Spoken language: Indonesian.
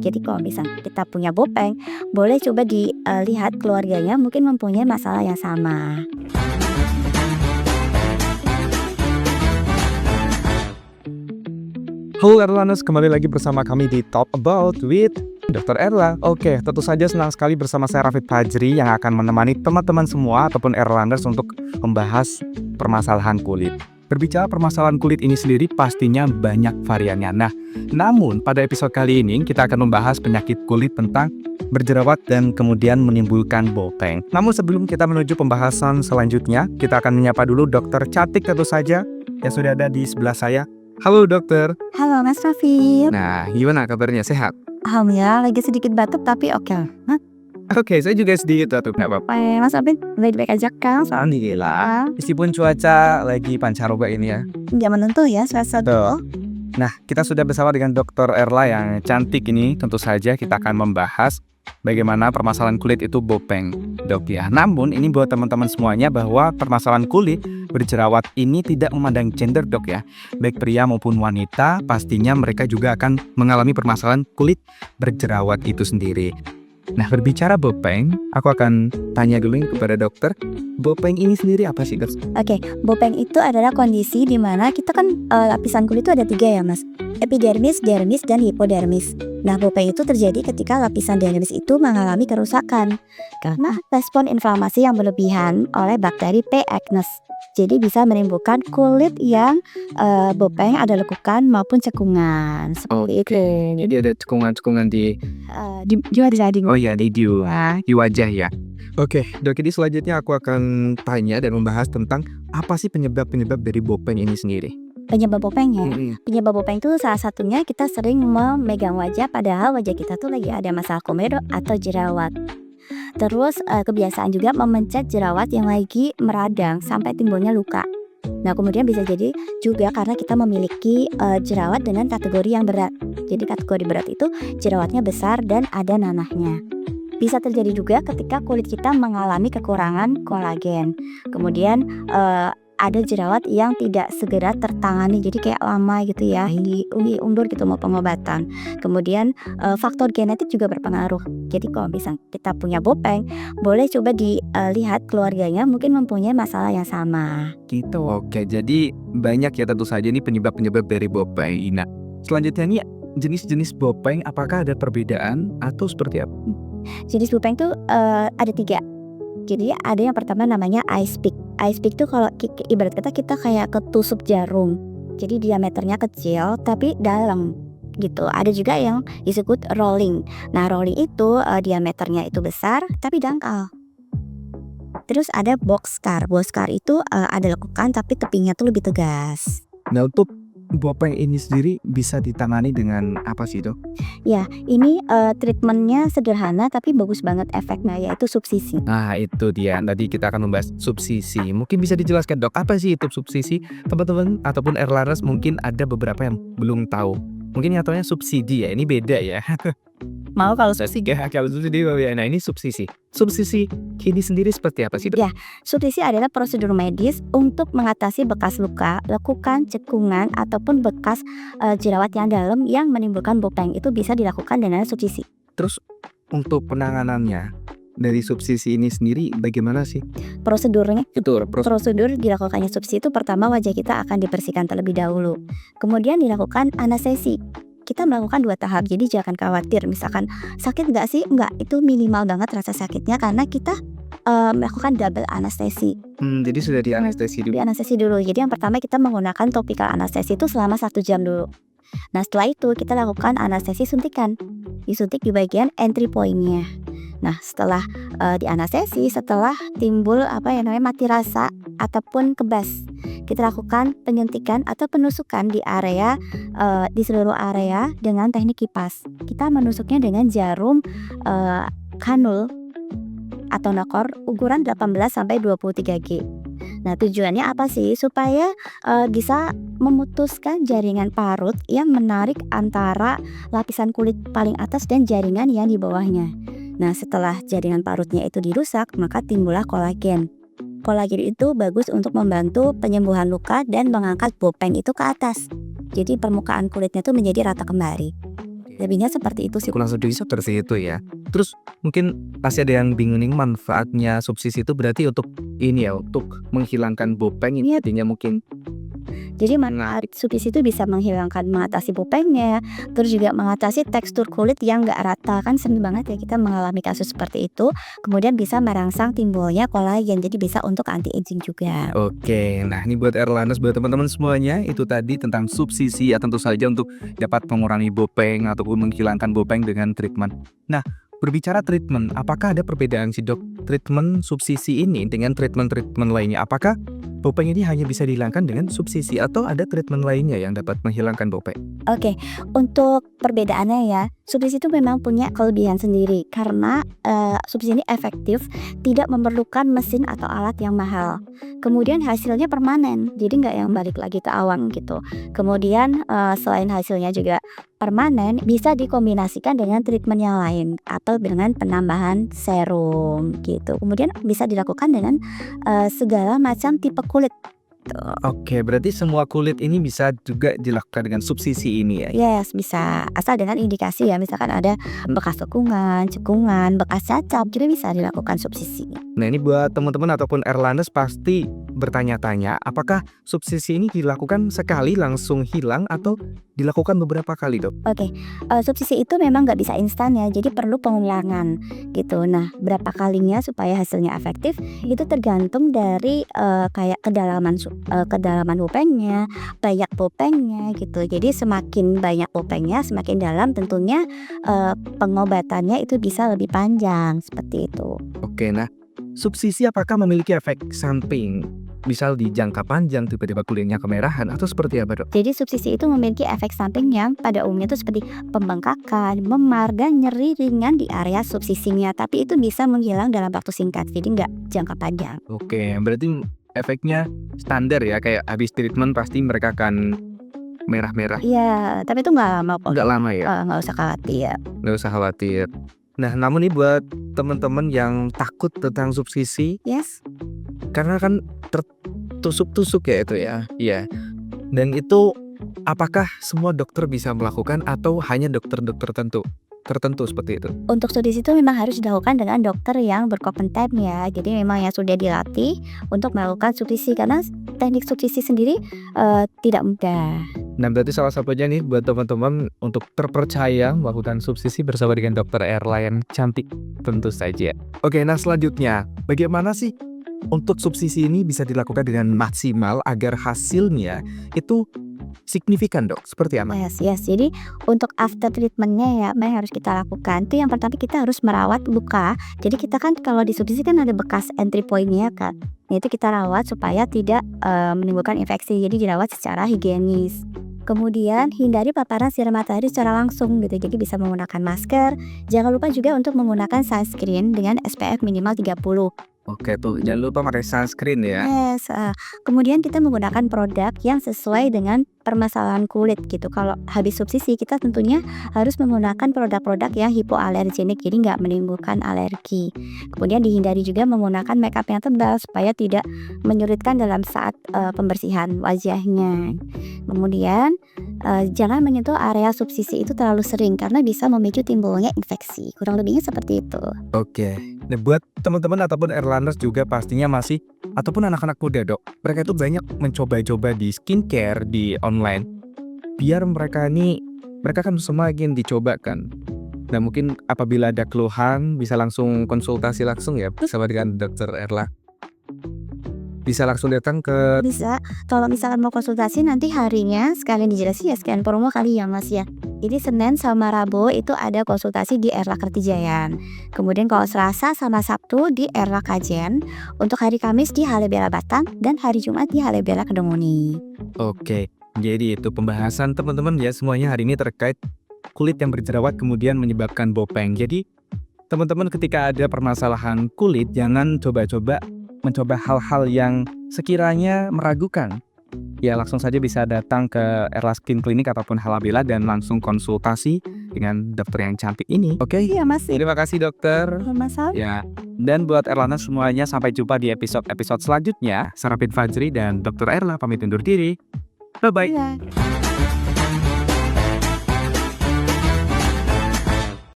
Jadi kalau misalnya kita punya bopeng, boleh coba dilihat keluarganya mungkin mempunyai masalah yang sama. Halo Erlaners, kembali lagi bersama kami di Talk About with Dr. Erla. Oke, tentu saja senang sekali bersama saya Rafid Fajri yang akan menemani teman-teman semua ataupun Erlaners untuk membahas permasalahan kulit. Berbicara permasalahan kulit ini sendiri pastinya banyak variannya. Namun pada episode kali ini kita akan membahas penyakit kulit tentang berjerawat dan kemudian menimbulkan bopeng. Namun sebelum kita menuju pembahasan selanjutnya, kita akan menyapa dulu Dokter Cantik tentu saja yang sudah ada di sebelah saya. Halo dokter. Halo Mas Rafid. Nah, gimana kabarnya? Sehat? Alhamdulillah, lagi sedikit batuk tapi oke lah. Oke, saya juga sedikit batuk, nggak apa-apa. Mas Rafid, baik-baik aja kan? Alhamdulillah. Meskipun cuaca lagi pancaroba ini ya. Nggak menentu ya suasana. Betul. Nah, kita sudah bersama dengan Dr. Erla yang cantik ini. Tentu saja kita akan membahas bagaimana permasalahan kulit itu bopeng, dok ya. Namun ini buat teman-teman semuanya bahwa permasalahan kulit berjerawat ini tidak memandang gender, dok ya. Baik pria maupun wanita, pastinya mereka juga akan mengalami permasalahan kulit berjerawat itu sendiri. Nah, berbicara bopeng, aku akan tanya dulu kepada dokter, bopeng ini sendiri apa sih, dok? Oke, bopeng itu adalah kondisi di mana kita kan lapisan kulit itu ada 3 ya mas, epidermis, dermis, dan hipodermis. Nah, bopeng itu terjadi ketika lapisan dermis itu mengalami kerusakan karena respon inflamasi yang berlebihan oleh bakteri P. acnes. Jadi bisa menimbulkan kulit yang bopeng, ada lekukan maupun cekungan. Seperti itu. Jadi ada cekungan-cekungan di wajah. Oh iya, di wajah ya. Oke, dok, jadi selanjutnya aku akan tanya dan membahas tentang apa sih penyebab-penyebab dari bopeng ini sendiri. Penyebab bopeng ya. Penyebab bopeng itu salah satunya kita sering memegang wajah padahal wajah kita tuh lagi ada masalah komedo atau jerawat. Terus kebiasaan juga memencet jerawat yang lagi meradang sampai timbulnya luka. Nah, kemudian bisa jadi juga karena kita memiliki jerawat dengan kategori yang berat. Jadi kategori berat itu jerawatnya besar dan ada nanahnya. Bisa terjadi juga ketika kulit kita mengalami kekurangan kolagen. Kemudian ada jerawat yang tidak segera tertangani, jadi kayak lama gitu ya, diundur gitu mau pengobatan. Kemudian faktor genetik juga berpengaruh. Jadi kalau misalnya kita punya bopeng, boleh coba dilihat keluarganya mungkin mempunyai masalah yang sama. Gitu. Oke, jadi banyak ya tentu saja ini penyebab-penyebab dari bopeng. Nah, selanjutnya nih jenis-jenis bopeng apakah ada perbedaan atau seperti apa? Jenis bopeng tuh ada 3. Jadi ada yang pertama namanya ice pick. Ice pick tuh kalau ibarat kata kita kayak ketusuk jarum. Jadi diameternya kecil tapi dalam gitu. Ada juga yang disebut rolling. Nah, rolling itu diameternya itu besar tapi dangkal. Terus ada box scar. Box scar itu ada lekukan tapi tepinya tuh lebih tegas. Nah, untuk bopeng ini sendiri bisa ditangani dengan apa sih, dok? Ya, ini treatmentnya sederhana tapi bagus banget efeknya, yaitu subsisi. Nah, itu dia. Tadi kita akan membahas subsisi. Mungkin bisa dijelaskan, dok, apa sih itu subsisi? Teman-teman ataupun Erlaners mungkin ada beberapa yang belum tahu. Mungkin yang taunya subsidi ya, ini beda ya. Mau kalau subsidi ya, kalau subsidi ya. Nah, ini subsisi. Subsisi ini sendiri seperti apa sih, dok? Ya, subsisi adalah prosedur medis untuk mengatasi bekas luka, lekukan, cekungan, ataupun bekas jerawat yang dalam yang menimbulkan bopeng. Itu bisa dilakukan dengan subsisi. Terus untuk penanganannya dari subsisi ini sendiri bagaimana sih? Prosedurnya? Prosedur dilakukannya subsisi itu pertama wajah kita akan dibersihkan terlebih dahulu. Kemudian dilakukan anestesi. Kita melakukan 2 tahap, jadi jangan khawatir. Misalkan sakit nggak sih? Enggak, itu minimal banget rasa sakitnya karena kita melakukan double anestesi. Jadi sudah dianestesi dulu. Dianestesi dulu. Jadi yang pertama kita menggunakan topical anestesi itu selama 1 jam dulu. Nah, setelah itu kita lakukan anestesi suntikan. Disuntik di bagian entry point-nya. Nah, setelah dianestesi, setelah timbul mati rasa ataupun kebas, kita lakukan penyuntikan atau penusukan di area di seluruh area dengan teknik kipas. Kita menusuknya dengan jarum kanul atau nokor ukuran 18-23G. Nah, tujuannya apa sih? Supaya bisa memutuskan jaringan parut yang menarik antara lapisan kulit paling atas dan jaringan yang di bawahnya. Nah, setelah jaringan parutnya itu dirusak, maka timbullah kolagen. Kolagen itu bagus untuk membantu penyembuhan luka dan mengangkat bopeng itu ke atas. Jadi permukaan kulitnya itu menjadi rata kembali. Lebihnya seperti itu sih. Kurang lebih seperti itu ya. Terus mungkin pasti ada yang bingung nih, manfaatnya subsisi itu berarti untuk ini ya, untuk menghilangkan bopeng ini artinya mungkin. Jadi manfaat subsisi itu bisa mengatasi bopengnya, terus juga mengatasi tekstur kulit yang nggak rata. Kan sering banget ya kita mengalami kasus seperti itu. Kemudian bisa merangsang timbulnya kolagen, jadi bisa untuk anti aging juga. Oke, nah ini buat Erlandes, buat teman-teman semuanya, itu tadi tentang subsisi ya, tentu saja untuk dapat mengurangi bopeng ataupun menghilangkan bopeng dengan treatment. Nah, berbicara treatment, apakah ada perbedaan sih dok, treatment subsisi ini dengan treatment-treatment lainnya? Apakah bopeng ini hanya bisa dihilangkan dengan subsisi atau ada treatment lainnya yang dapat menghilangkan bopeng? Oke, untuk perbedaannya ya, subsisi itu memang punya kelebihan sendiri karena subsisi ini efektif, tidak memerlukan mesin atau alat yang mahal. Kemudian hasilnya permanen, jadi nggak yang balik lagi ke awang gitu. Kemudian selain hasilnya juga permanen, bisa dikombinasikan dengan treatment yang lain atau dengan penambahan serum gitu. Kemudian bisa dilakukan dengan segala macam tipe kulit. Oke, berarti semua kulit ini bisa juga dilakukan dengan subsisi ini ya? Yes, bisa. Asal dengan indikasi ya, misalkan ada bekas cekungan, bekas cacat, juga bisa dilakukan subsisi. Nah ini buat teman-teman ataupun Erlandes pasti bertanya-tanya, apakah subsisi ini dilakukan sekali langsung hilang atau dilakukan beberapa kali dok? Oke, subsisi itu memang nggak bisa instan ya, jadi perlu pengulangan gitu. Nah, berapa kalinya supaya hasilnya efektif itu tergantung dari kayak kedalaman bopengnya, banyak bopengnya gitu. Jadi semakin banyak bopengnya, semakin dalam tentunya pengobatannya itu bisa lebih panjang seperti itu. Oke, nah subsisi apakah memiliki efek samping? Misal di jangka panjang tiba-tiba kulitnya kemerahan atau seperti apa dok? Jadi subsisi itu memiliki efek samping yang pada umumnya itu seperti pembengkakan, memar, dan nyeri ringan di area subsisinya. Tapi itu bisa menghilang dalam waktu singkat, jadi nggak jangka panjang. Oke, berarti efeknya standar ya, kayak habis treatment pasti mereka akan merah-merah. Iya, tapi itu nggak lama kok. Nggak lama ya? Nggak usah khawatir. Nggak usah khawatir. Nah, namun nih buat teman-teman yang takut tentang subsisi, Yes. karena kan tertusuk-tusuk ya itu ya. Iya. Dan itu apakah semua dokter bisa melakukan atau hanya dokter-dokter tertentu seperti itu? Untuk subsisi itu memang harus dilakukan dengan dokter yang berkompeten ya. Jadi memang yang sudah dilatih untuk melakukan subsisi karena teknik subsisi sendiri tidak mudah. Nah berarti salah satunya nih buat teman-teman untuk terpercaya melakukan subsisi bersama dengan dokter Erla yang cantik tentu saja. Oke, nah selanjutnya bagaimana sih untuk subsisi ini bisa dilakukan dengan maksimal agar hasilnya itu signifikan dok? Seperti apa? Yes. Jadi untuk after treatmentnya ya, apa yang harus kita lakukan? Itu yang pertama kita harus merawat luka. Jadi kita kan kalau di subsisi kan ada bekas entry point-nya kan. Nah, itu kita rawat supaya tidak menimbulkan infeksi. Jadi dirawat secara higienis. Kemudian hindari paparan sinar matahari secara langsung gitu. Jadi bisa menggunakan masker. Jangan lupa juga untuk menggunakan sunscreen dengan SPF minimal 30. Oke tuh, jangan lupa pakai sunscreen ya. Yes, kemudian kita menggunakan produk yang sesuai dengan permasalahan kulit gitu. Kalau habis subsisi kita tentunya harus menggunakan produk-produk yang hipoalergenik, jadi nggak menimbulkan alergi. Kemudian dihindari juga menggunakan makeup yang tebal supaya tidak menyulitkan dalam saat pembersihan wajahnya. Kemudian jangan menyentuh area subsisi itu terlalu sering karena bisa memicu timbulnya infeksi. Kurang lebihnya seperti itu. Oke. Nah buat teman-teman ataupun Erlanders juga pastinya masih ataupun anak-anak muda dok, mereka itu banyak mencoba-coba di skincare di online biar mereka kan semua ingin dicoba kan. Nah mungkin apabila ada keluhan bisa langsung konsultasi langsung ya bersama dengan dokter Erla. Bisa langsung datang ke... Bisa, kalau misalkan mau konsultasi nanti harinya sekalian dijelasin ya, sekalian promo kali ya mas ya. Jadi Senin sama Rabu itu ada konsultasi di Erla Kertijayan. Kemudian kalau Selasa sama Sabtu di Erla Kajen. Untuk hari Kamis di Halebela Batang dan hari Jumat di Halebela Kedunguni. Oke, jadi itu pembahasan teman-teman ya semuanya hari ini terkait kulit yang berjerawat kemudian menyebabkan bopeng. Jadi teman-teman ketika ada permasalahan kulit jangan coba-coba mencoba hal-hal yang sekiranya meragukan. Ya langsung saja bisa datang ke Erla Skin Clinic ataupun Halabela dan langsung konsultasi dengan dokter yang cantik ini. Oke? Iya mas. Terima kasih dokter. Masalah. Ya, dan buat Erlana semuanya sampai jumpa di episode selanjutnya. Sarapin Fajri dan Dr. Erla pamit undur diri. Bye-bye. Iya.